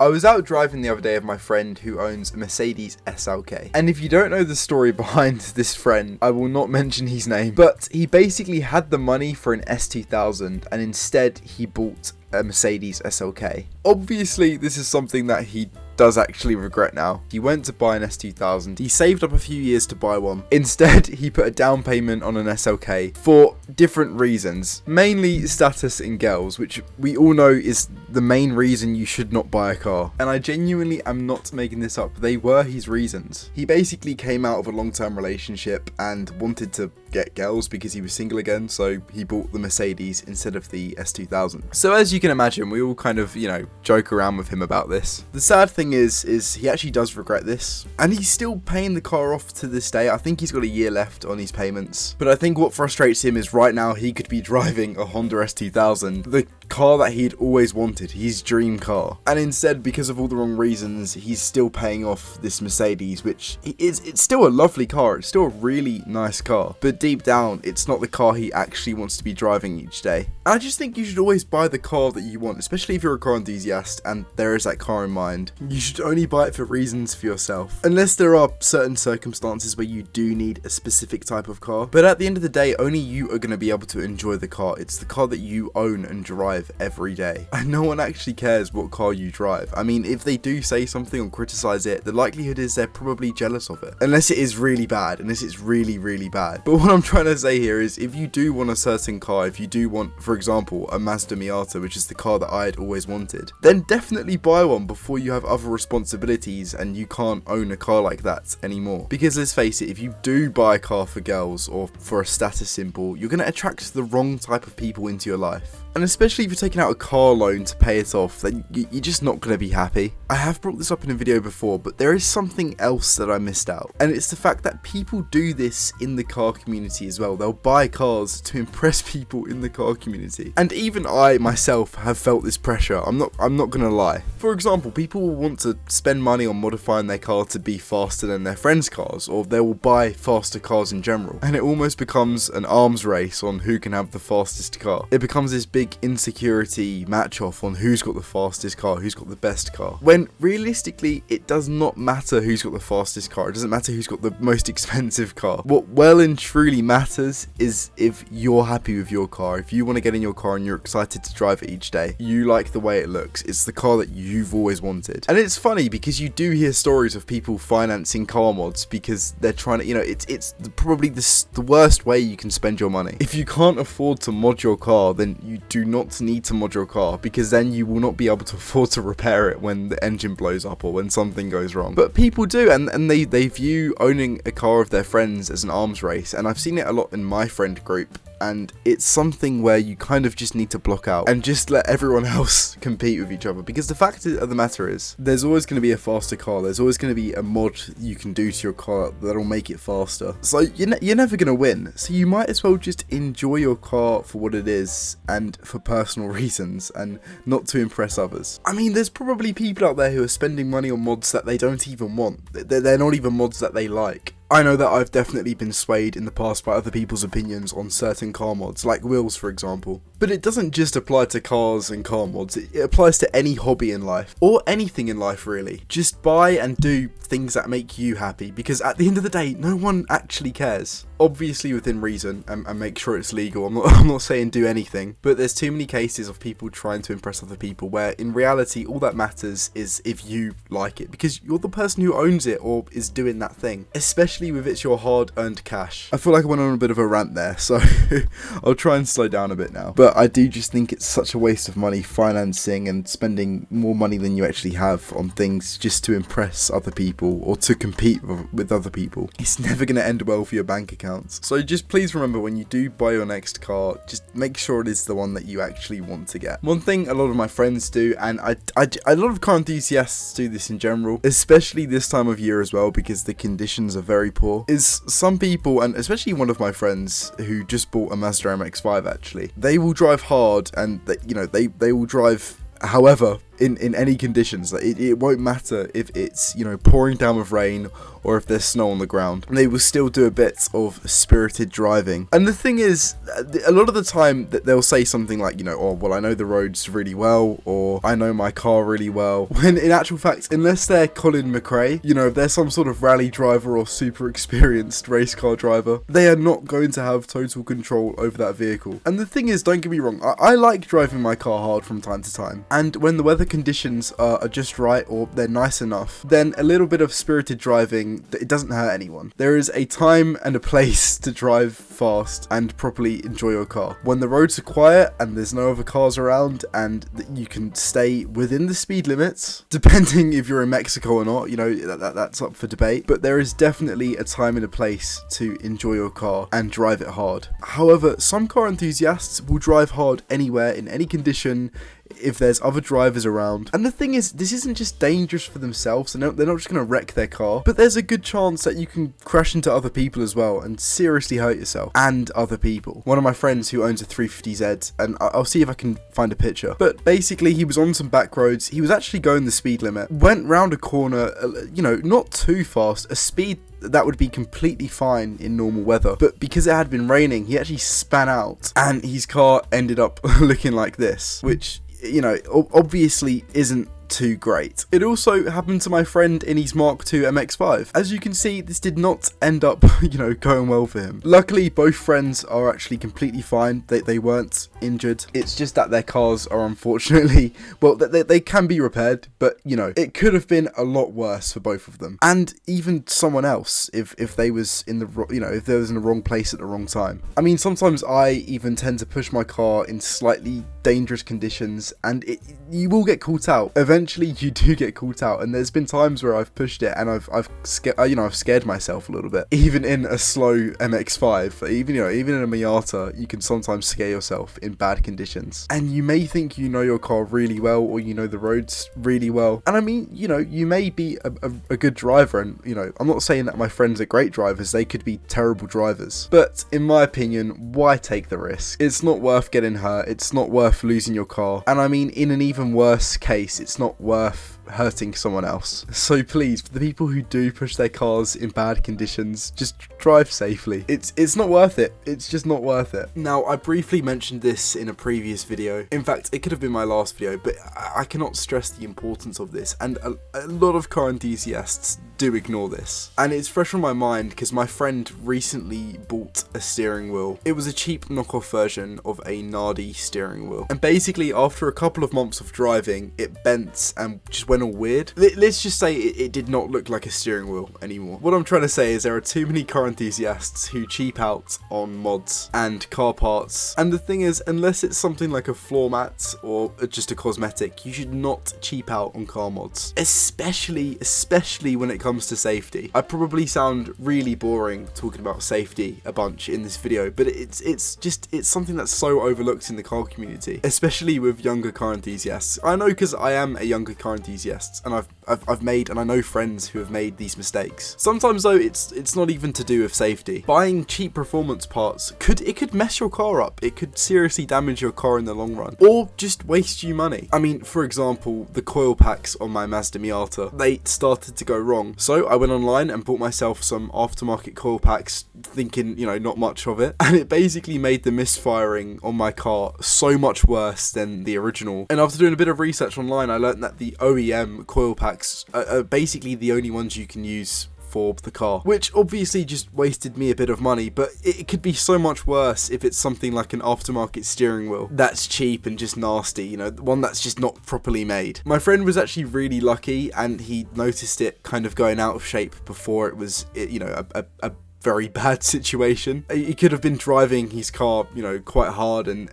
I was out driving the other day with my friend who owns a Mercedes SLK. And if you don't know the story behind this friend, I will not mention his name, but he basically had the money for an S2000 and instead he bought a Mercedes SLK. Obviously, this is something that he does actually regret now. He went to buy an S2000. He saved up a few years to buy one. Instead, he put a down payment on an SLK for different reasons. Mainly status in girls, which we all know is the main reason you should not buy a car. And I genuinely am not making this up. They were his reasons. He basically came out of a long-term relationship and wanted to get girls because he was single again, so he bought the Mercedes instead of the S2000. So as you can imagine, we all kind of, joke around with him about this. The sad thing is he actually does regret this, and he's still paying the car off to this day. I think he's got a year left on his payments, but I think what frustrates him is right now he could be driving a Honda S2000, the car that he'd always wanted, his dream car, and instead, because of all the wrong reasons, he's still paying off this Mercedes, which it's still a lovely car, it's still a really nice car, but deep down it's not the car he actually wants to be driving each day. And I just think you should always buy the car that you want, especially if you're a car enthusiast and there is that car in mind. You should only buy it for reasons for yourself, unless there are certain circumstances where you do need a specific type of car. But at the end of the day, only you are going to be able to enjoy the car. It's the car that you own and drive every day, and no one actually cares what car you drive. I mean, if they do say something or criticize it, the likelihood is they're probably jealous of it, unless it is really bad, unless it's really, really bad. But what I'm trying to say here is, if you do want a certain car, if you do want, for example, a Mazda Miata, which is the car that I had always wanted, then definitely buy one before you have other responsibilities and you can't own a car like that anymore. Because let's face it, if you do buy a car for girls or for a status symbol, you're going to attract the wrong type of people into your life. And especially if you're taking out a car loan to pay it off, then you're just not going to be happy. I have brought this up in a video before, but there is something else that I missed out. And it's the fact that people do this in the car community as well. They'll buy cars to impress people in the car community. And even I myself have felt this pressure. I'm not going to lie. For example, people will want to spend money on modifying their car to be faster than their friends' cars, or they will buy faster cars in general. And it almost becomes an arms race on who can have the fastest car. It becomes this big insecurity match off on who's got the fastest car, who's got the best car, when realistically it does not matter who's got the fastest car. It doesn't matter who's got the most expensive car. What well and truly matters is if you're happy with your car, if you want to get in your car and you're excited to drive it each day, you like the way it looks, it's the car that you've always wanted. And it's funny because you do hear stories of people financing car mods because they're trying to, it's probably the worst way you can spend your money. If you can't afford to mod your car, then you do not need to mod your car, because then you will not be able to afford to repair it when the engine blows up or when something goes wrong. But people do, and they view owning a car of their friends as an arms race, and I've seen it a lot in my friend group. And it's something where you kind of just need to block out and just let everyone else compete with each other. Because the fact of the matter is, there's always going to be a faster car. There's always going to be a mod you can do to your car that'll make it faster. So you're never going to win. So you might as well just enjoy your car for what it is and for personal reasons and not to impress others. I mean, there's probably people out there who are spending money on mods that they don't even want. They're not even mods that they like. I know that I've definitely been swayed in the past by other people's opinions on certain car mods, like wheels for example. But it doesn't just apply to cars and car mods, it applies to any hobby in life, or anything in life really. Just buy and do things that make you happy, because at the end of the day, no one actually cares. Obviously within reason, and make sure it's legal. I'm not saying do anything, but there's too many cases of people trying to impress other people where in reality all that matters is if you like it, because you're the person who owns it or is doing that thing, especially with it's your hard-earned cash. I feel like I went on a bit of a rant there, so I'll try and slow down a bit now. But I do just think it's such a waste of money financing and spending more money than you actually have on things just to impress other people or to compete with other people. It's never going to end well for your bank accounts. So just please remember, when you do buy your next car, just make sure it is the one that you actually want to get. One thing a lot of my friends do, and a lot of car enthusiasts do this in general, especially this time of year as well, because the conditions are very poor, is some people, and especially one of my friends who just bought a Mazda MX-5 actually, they will drive hard and they will drive however in any conditions. Like, it won't matter if it's, you know, pouring down with rain or if there's snow on the ground. They will still do a bit of spirited driving. And the thing is, a lot of the time that they'll say something like, you know, oh, well, I know the roads really well, or I know my car really well. When in actual fact, unless they're Colin McRae, you know, if they're some sort of rally driver or super experienced race car driver, they are not going to have total control over that vehicle. And the thing is, don't get me wrong, I like driving my car hard from time to time. And when the weather conditions are just right, or they're nice enough, then a little bit of spirited driving, it doesn't hurt anyone. There is a time and a place to drive fast and properly enjoy your car. When the roads are quiet and there's no other cars around and you can stay within the speed limits, depending if you're in Mexico or not, you know, that's up for debate. But there is definitely a time and a place to enjoy your car and drive it hard. However, some car enthusiasts will drive hard anywhere, in any condition, if there's other drivers around. And the thing is, this isn't just dangerous for themselves, they're not just going to wreck their car, but there's a good chance that you can crash into other people as well and seriously hurt yourself and other people. One of my friends who owns a 350Z, and I'll see if I can find a picture, but basically he was on some back roads, he was actually going the speed limit, went round a corner, you know, not too fast, a speed that would be completely fine in normal weather, but because it had been raining, he actually span out and his car ended up looking like this, which, you know, obviously isn't too great. It also happened to my friend in his Mark II MX-5. As you can see, this did not end up, you know, going well for him. Luckily, both friends are actually completely fine. They weren't injured. It's just that their cars are unfortunately, well, they can be repaired, but, you know, it could have been a lot worse for both of them. And even someone else, if they was in the, you know, if they was in the wrong place at the wrong time. I mean, sometimes I even tend to push my car in slightly dangerous conditions, and you will get caught out. Eventually you do get caught out, and there's been times where I've pushed it and I've scared myself a little bit. Even in a slow MX-5, even in a Miata, you can sometimes scare yourself in bad conditions. And you may think you know your car really well, or you know the roads really well. And I mean, you know, you may be a good driver, and, you know, I'm not saying that my friends are great drivers, they could be terrible drivers. But in my opinion, why take the risk? It's not worth getting hurt, it's not worth losing your car, and I mean, in an even worse case, it's not worth hurting someone else. So please, for the people who do push their cars in bad conditions, just drive safely. It's not worth it. It's just not worth it. Now, I briefly mentioned this in a previous video. In fact, it could have been my last video, but I cannot stress the importance of this, and a lot of car enthusiasts do ignore this. And it's fresh on my mind because my friend recently bought a steering wheel. It was a cheap knockoff version of a Nardi steering wheel. And basically, after a couple of months of driving, it bent and just went all weird. Let's just say it did not look like a steering wheel anymore. What I'm trying to say is there are too many car enthusiasts who cheap out on mods and car parts. And the thing is, unless it's something like a floor mat or just a cosmetic, you should not cheap out on car mods. Especially when it comes to safety. I probably sound really boring talking about safety a bunch in this video, but it's something that's so overlooked in the car community, especially with younger car enthusiasts. I know, because I am a younger car enthusiast, and I've made, and I know friends who have made these mistakes. Sometimes though, it's not even to do with safety. Buying cheap performance parts could mess your car up. It could seriously damage your car in the long run, or just waste you money. I mean, for example, the coil packs on my Mazda Miata, they started to go wrong. So I went online and bought myself some aftermarket coil packs, thinking, you know, not much of it. And it basically made the misfiring on my car so much worse than the original. And after doing a bit of research online, I learned that the OEM coil packs are basically the only ones you can use for the car, which obviously just wasted me a bit of money. But it could be so much worse if it's something like an aftermarket steering wheel that's cheap and just nasty, you know, one that's just not properly made. My friend was actually really lucky, and he noticed it kind of going out of shape before it was, you know, a very bad situation. He could have been driving his car, you know, quite hard, and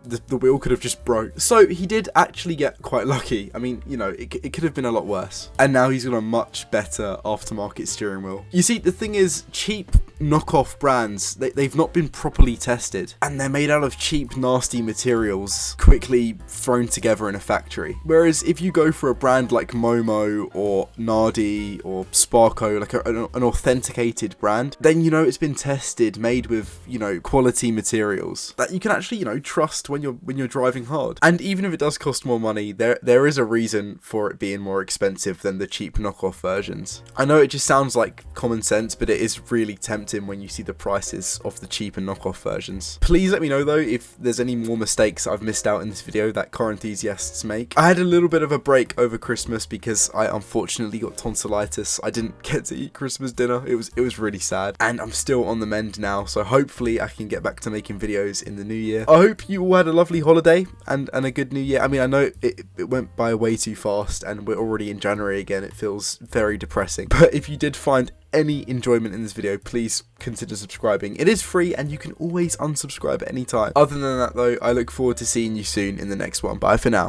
the wheel could have just broke. So he did actually get quite lucky. I mean, you know, it could have been a lot worse. And now he's got a much better aftermarket steering wheel. You see, the thing is, cheap knockoff brands, they've not been properly tested, and they're made out of cheap, nasty materials quickly thrown together in a factory. Whereas if you go for a brand like Momo or Nardi or Sparko, like an authenticated brand, then you know it's been tested, made with, you know, quality materials that you can actually, you know, trust when you're driving hard. And even if it does cost more money, there is a reason for it being more expensive than the cheap knockoff versions. I know it just sounds like common sense, but it is really tempting when you see the prices of the cheap and knockoff versions. Please let me know though if there's any more mistakes I've missed out in this video that car enthusiasts make. I had a little bit of a break over Christmas because I unfortunately got tonsillitis. I didn't get to eat Christmas dinner. It was really sad, and I'm still on the mend now, so hopefully I can get back to making videos in the new year. I hope you all had a lovely holiday and a good new year. I mean, I know it went by way too fast and we're already in January again. It feels very depressing, but if you did find any enjoyment in this video, please consider subscribing. It is free and you can always unsubscribe at any time. Other than that though, I look forward to seeing you soon in the next one. Bye for now.